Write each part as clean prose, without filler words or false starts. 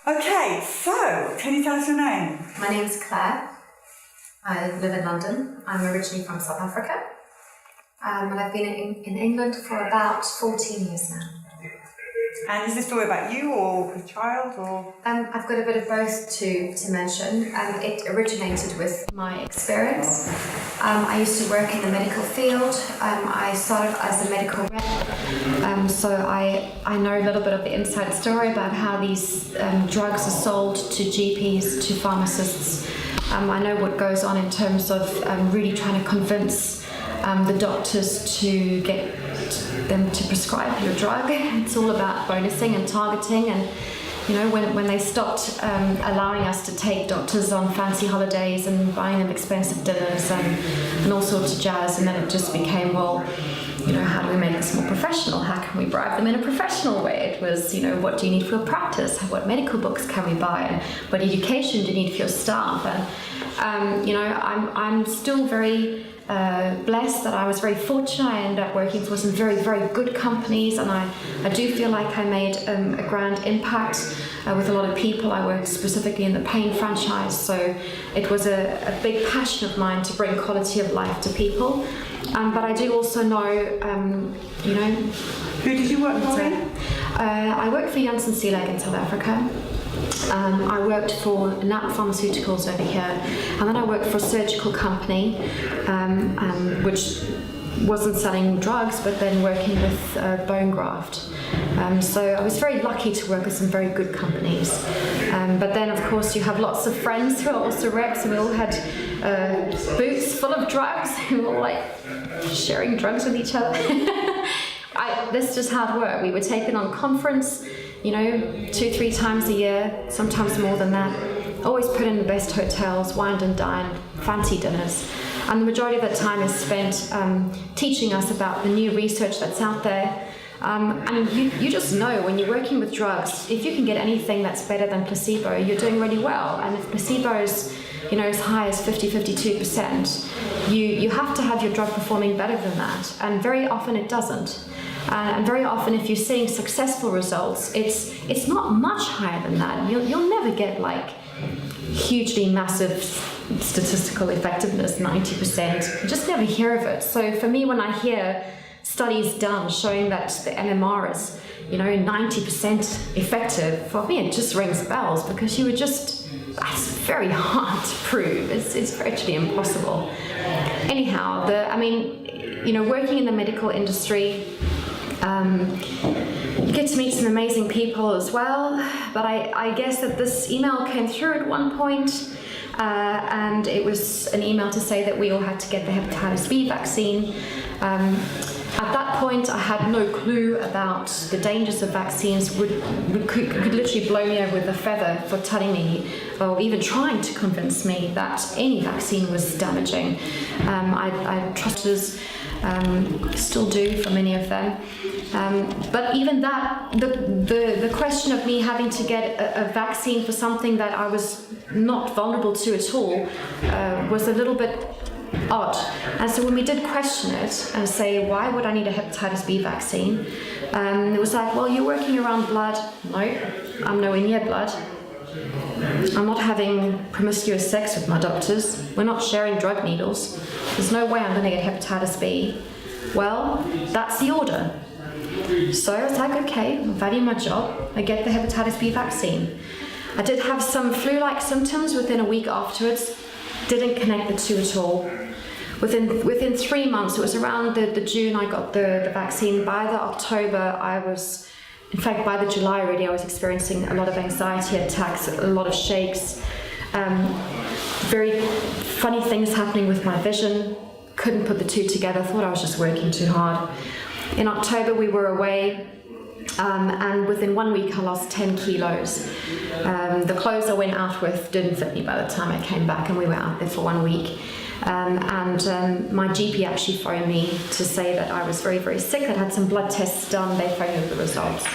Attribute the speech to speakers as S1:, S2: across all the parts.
S1: Okay, so can you tell us your name?
S2: My name is Claire. I live in London. I'm originally from South Africa. And I've been in England for about 14 years now.
S1: And is this story about you or a child or?
S2: I've got a bit of both to mention. It originated with my experience. I used to work in the medical field. I started as a medical rep. So I know a little bit of the inside story about how these drugs are sold to GPs, to pharmacists. I know what goes on in terms of really trying to convince the doctors to get them to prescribe your drug. It's all about bonusing and targeting, and when they stopped allowing us to take doctors on fancy holidays and buying them expensive dinners and all sorts of jazz, and then it just became, well, how do we make this more professional? How can we bribe them in a professional way? It was, what do you need for your practice? What medical books can we buy? And what education do you need for your staff? And I'm still very blessed that I was very fortunate. I ended up working for some very, very good companies, and I do feel like I made a grand impact with a lot of people. I worked specifically in the pain franchise, so it was a big passion of mine to bring quality of life to people. But I do also know,
S1: Who did you work for?
S2: I worked for Janssen Seelag in South Africa. I worked for NAP Pharmaceuticals over here, and then I worked for a surgical company, which wasn't selling drugs, but then working with bone graft. So I was very lucky to work with some very good companies. But then, of course, you have lots of friends who are also reps, and we all had boots full of drugs, and we were all like sharing drugs with each other. This is just hard work. We were taken on conference, 2-3 times a year, sometimes more than that. Always put in the best hotels, wine and dine, fancy dinners. And the majority of that time is spent teaching us about the new research that's out there. And you just know when you're working with drugs, if you can get anything that's better than placebo, you're doing really well. And if placebo is as high as 50-52%, you have to have your drug performing better than that. And very often it doesn't. And very often, if you're seeing successful results, it's not much higher than that. You'll never get like hugely massive statistical effectiveness, 90%. You just never hear of it. So for me, when I hear studies done showing that the MMR is 90% effective, for me it just rings bells, because that's very hard to prove. It's virtually impossible. Anyhow, working in the medical industry, you get to meet some amazing people as well, but I guess that this email came through at one point, and it was an email to say that we all had to get the hepatitis B vaccine. At that point, I had no clue about the dangers of vaccines. Could literally blow me over with a feather for telling me, or even trying to convince me, that any vaccine was damaging. I trusted, still do for many of them. But even that, the question of me having to get a vaccine for something that I was not vulnerable to at all was a little bit odd. And so when we did question it and say, why would I need a hepatitis B vaccine? It was like, well, you're working around blood. No, I'm nowhere near blood. I'm not having promiscuous sex with my doctors. We're not sharing drug needles. There's no way I'm going to get hepatitis B. Well, that's the order. So I was like, okay, I value my job. I get the hepatitis B vaccine. I did have some flu-like symptoms within a week afterwards. Didn't connect the two at all. Within 3 months, it was around the June I got the vaccine. By the October, in fact, by the July already, I was experiencing a lot of anxiety attacks, a lot of shakes, very funny things happening with my vision. Couldn't put the two together, thought I was just working too hard. In October, we were away, and within 1 week, I lost 10 kilos. The clothes I went out with didn't fit me by the time I came back, and we were out there for 1 week. My GP actually phoned me to say that I was very, very sick. I'd had some blood tests done. They phoned me with the results.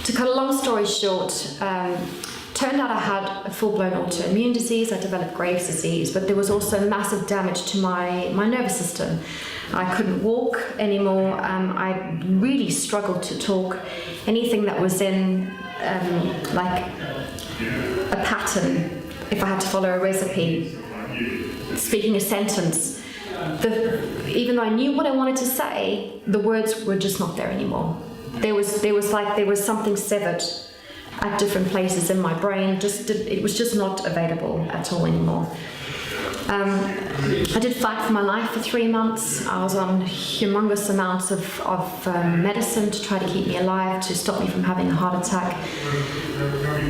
S2: To cut a long story short, turned out I had a full-blown autoimmune disease. I developed Graves' disease, but there was also massive damage to my nervous system. I couldn't walk anymore. I really struggled to talk. Anything that was in like a pattern. If I had to follow a recipe, speaking a sentence, even though I knew what I wanted to say, the words were just not there anymore. There was something severed at different places in my brain. It was just not available at all anymore. I did fight for my life for 3 months. I was on humongous amounts of medicine to try to keep me alive, to stop me from having a heart attack.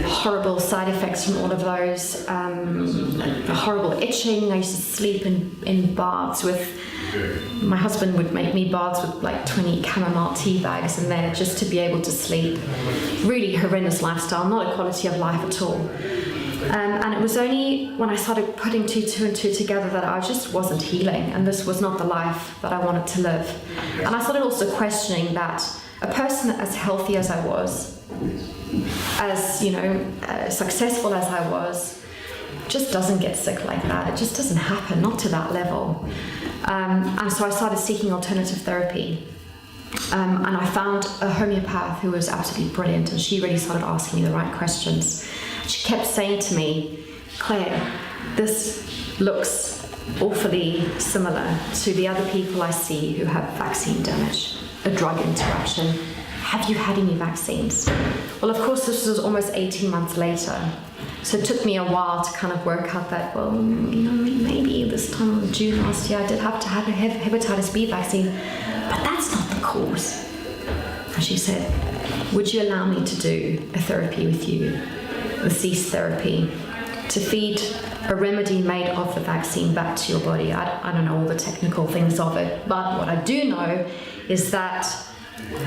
S2: Horrible side effects from all of those. Horrible itching. I used to sleep in baths with... My husband would make me baths with like 20 chamomile tea bags in there just to be able to sleep. Really horrendous lifestyle, not a quality of life at all. And it was only when I started putting two and two together that I just wasn't healing, and this was not the life that I wanted to live. And I started also questioning that a person as healthy as I was, as successful as I was, just doesn't get sick like that. It just doesn't happen, not to that level. And so I started seeking alternative therapy. And I found a homeopath who was absolutely brilliant, and she really started asking me the right questions. She kept saying to me, Claire, this looks awfully similar to the other people I see who have vaccine damage, a drug interaction. Have you had any vaccines? Well, of course, this was almost 18 months later. So it took me a while to kind of work out that, well, maybe this time in June last year I did have to have a hepatitis B vaccine, but that's not the cause. And she said, would you allow me to do a therapy with you, the cease therapy, to feed a remedy made of the vaccine back to your body? I don't know all the technical things of it, but what I do know is that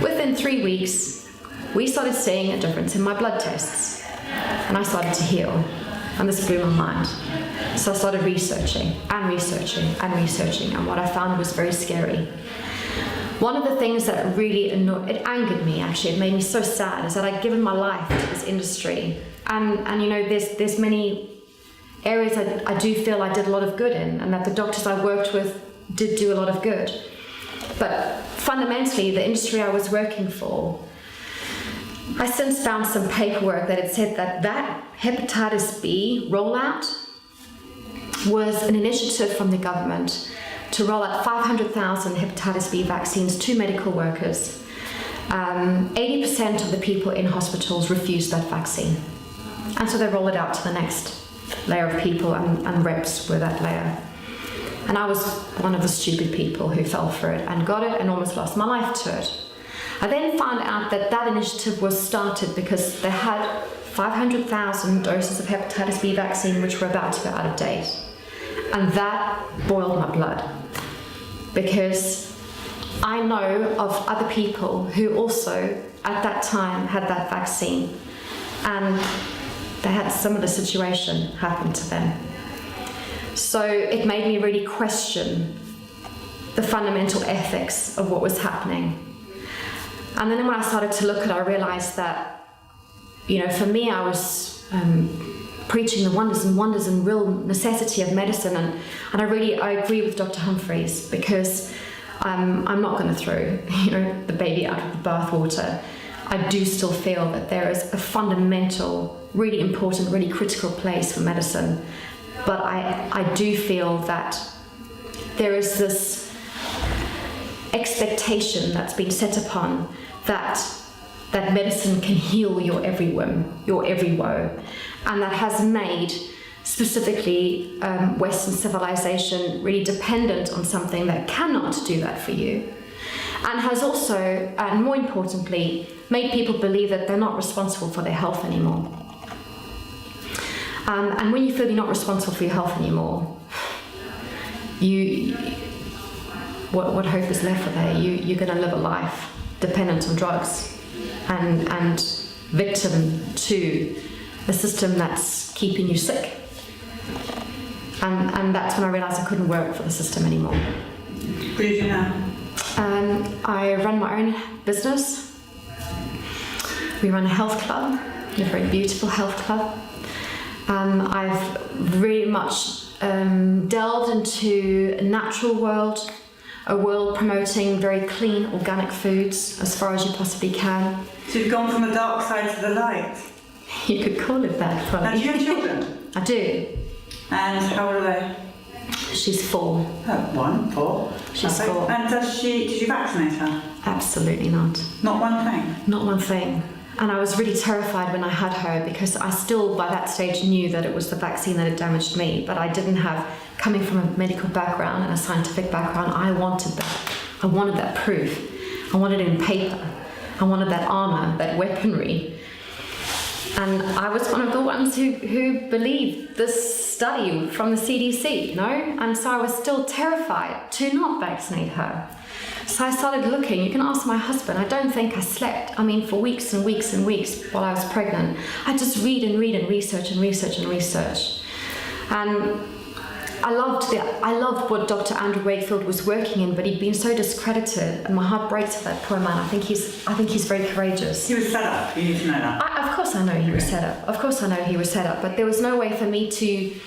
S2: within 3 weeks, we started seeing a difference in my blood tests. And I started to heal, and this blew my mind. So I started researching, and what I found was very scary. One of the things that really it angered me, actually, it made me so sad, is that I'd given my life to this industry. And there's many areas I do feel I did a lot of good in, and that the doctors I worked with did do a lot of good. But fundamentally, the industry I was working for, I since found some paperwork that had said that hepatitis B rollout was an initiative from the government to roll out 500,000 hepatitis B vaccines to medical workers. 80% of the people in hospitals refused that vaccine. And so they roll it out to the next layer of people, and reps were that layer. And I was one of the stupid people who fell for it and got it and almost lost my life to it. I then found out that initiative was started because they had 500,000 doses of hepatitis B vaccine which were about to go out of date. And that boiled my blood, because I know of other people who also at that time had that vaccine, and they had a similar situation happen to them. So it made me really question the fundamental ethics of what was happening. And then when I started to look at it, I realized that, for me, I was preaching the wonders and real necessity of medicine. And I agree with Dr. Humphreys, because I'm not going to throw, the baby out of the bathwater. I do still feel that there is a fundamental, really important, really critical place for medicine. But I do feel that there is this expectation that's been set upon that medicine can heal your every whim, your every woe, and that has made specifically Western civilization really dependent on something that cannot do that for you, and has also, and more importantly, made people believe that they're not responsible for their health anymore. And when you feel you're not responsible for your health anymore, what hope is left for there? You're going to live a life dependent on drugs and victim to a system that's keeping you sick. And that's when I realized I couldn't work for the system anymore.
S1: What do you do now?
S2: I run my own business. We run a health club, a very beautiful health club. I've very much delved into a natural world a world promoting very clean, organic foods as far as you possibly can.
S1: So you've gone from the dark side to the light.
S2: You could call it that,
S1: And
S2: probably.
S1: do you have children?
S2: I do.
S1: And how old are they?
S2: She's 4.
S1: Oh, 1, 4.
S2: She's
S1: Perfect.
S2: 4.
S1: And did you vaccinate her?
S2: Absolutely not.
S1: Not one thing?
S2: Not one thing. And I was really terrified when I had her because I still, by that stage, knew that it was the vaccine that had damaged me. But I didn't have, coming from a medical background and a scientific background, I wanted that. I wanted that proof. I wanted it in paper. I wanted that armor, that weaponry. And I was one of the ones who believed this study from the CDC, you know? And so I was still terrified to not vaccinate her. So I started looking. You can ask my husband. I don't think I slept. I mean, for weeks and weeks and weeks while I was pregnant. I just read and read and research and research and research. And I loved what Dr. Andrew Wakefield was working in, but he'd been so discredited, and my heart breaks for that poor man. I think he's very courageous.
S1: He was set up. You need to know that.
S2: Of course I know he was set up. Of course I know he was set up. But there was no way for me to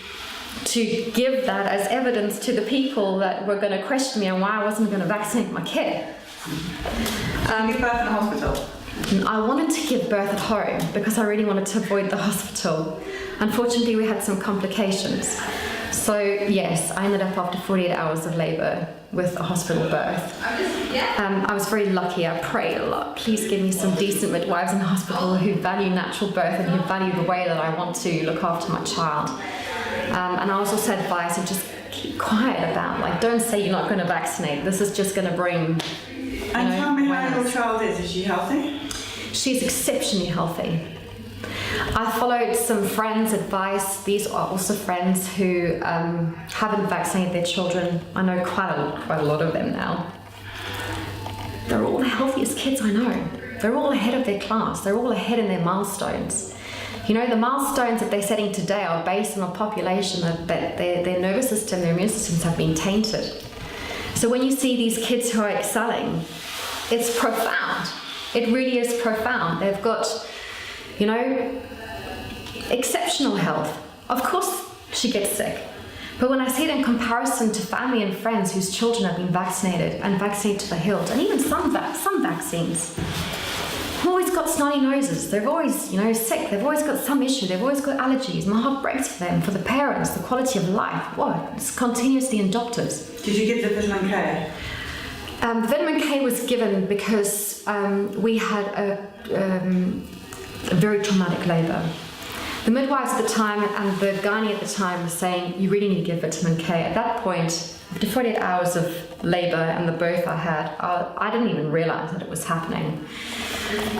S2: give that as evidence to the people that were going to question me on why I wasn't going to vaccinate my kid.
S1: Did you give birth in a hospital?
S2: I wanted to give birth at home because I really wanted to avoid the hospital. Unfortunately, we had some complications. So yes, I ended up after 48 hours of labour with a hospital birth. I was very lucky. I prayed a lot. Please give me some decent midwives in the hospital who value natural birth and who value the way that I want to look after my child. And I was also advised to just keep quiet about, like, don't say you're not going to vaccinate. This is just going to bring.
S1: And tell me how your child is. Is she healthy?
S2: She's exceptionally healthy. I followed some friends' advice. These are also friends who haven't vaccinated their children. I know quite a lot of them now. They're all the healthiest kids I know. They're all ahead of their class. They're all ahead in their milestones. You know, the milestones that they're setting today are based on a population that their nervous system, their immune systems have been tainted. So when you see these kids who are excelling, it's profound. It really is profound. They've got, you know, exceptional health. Of course she gets sick. But when I see it in comparison to family and friends whose children have been vaccinated and vaccinated to the hilt, and even some vaccines, they've always got snotty noses. They're always, you know, sick. They've always got some issue. They've always got allergies. My heart breaks for them, for the parents, the quality of life. What? It's continuously in doctors.
S1: Did you give the vitamin K?
S2: Vitamin K was given because we had a very traumatic labour. The midwives at the time and the gynae at the time were saying, you really need to give vitamin K. At that point, after 48 hours of labour and the birth I had, I didn't even realise that it was happening.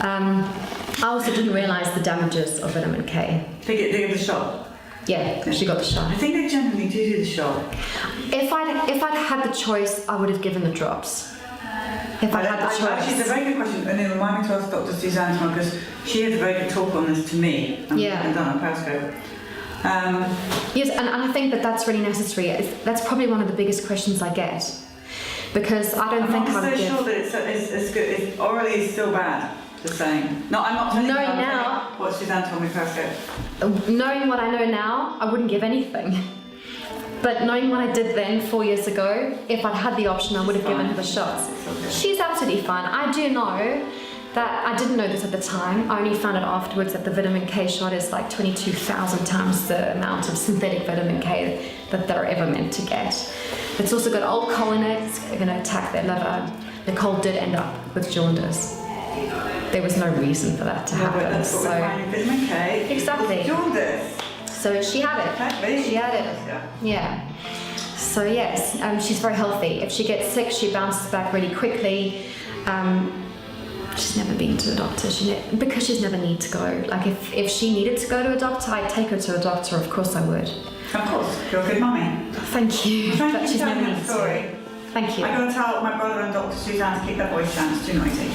S2: I also didn't realise the damages of vitamin K.
S1: They give the shot?
S2: Yeah, she got the shot.
S1: I think they generally do the shot.
S2: If I'd had the choice, I would have given the drops. If I had the choice.
S1: Actually, it's a very good question, and it reminded me to ask Dr. Suzanne tomorrow, because she had a very good talk on this to me, and done on Periscope.
S2: Yes, and I think that's really necessary. That's probably one of the biggest questions I get, because I don't think
S1: I'm not so sure that it's good. It's orally still bad. Just saying. No, I'm not telling you now what Suzanne told me Periscope.
S2: Knowing what I know now, I wouldn't give anything. But knowing what I did then 4 years ago, if I'd had the option, I would have given her the shots. Okay. She's absolutely fine. I do know that, I didn't know this at the time, I only found out afterwards that the vitamin K shot is like 22,000 times the amount of synthetic vitamin K that they're ever meant to get. It's also got alcohol in it, it's going to attack their liver. Nicole did end up with jaundice. There was no reason for that to happen.
S1: But that's what we're finding, vitamin K.
S2: Exactly.
S1: Jaundice.
S2: So she had it. She had it. Yeah. So yes, she's very healthy. If she gets sick, she bounces back really quickly. She's never been to a doctor because she's never needed to go. Like if she needed to go to a doctor, I'd take her to a doctor. Of course I would.
S1: Of course, you're a good mummy.
S2: Thank you.
S1: But she's never needed to.
S2: Thank you.
S1: I'm going to tell my brother and Dr. Suzanne to keep their voice down. It's too noisy.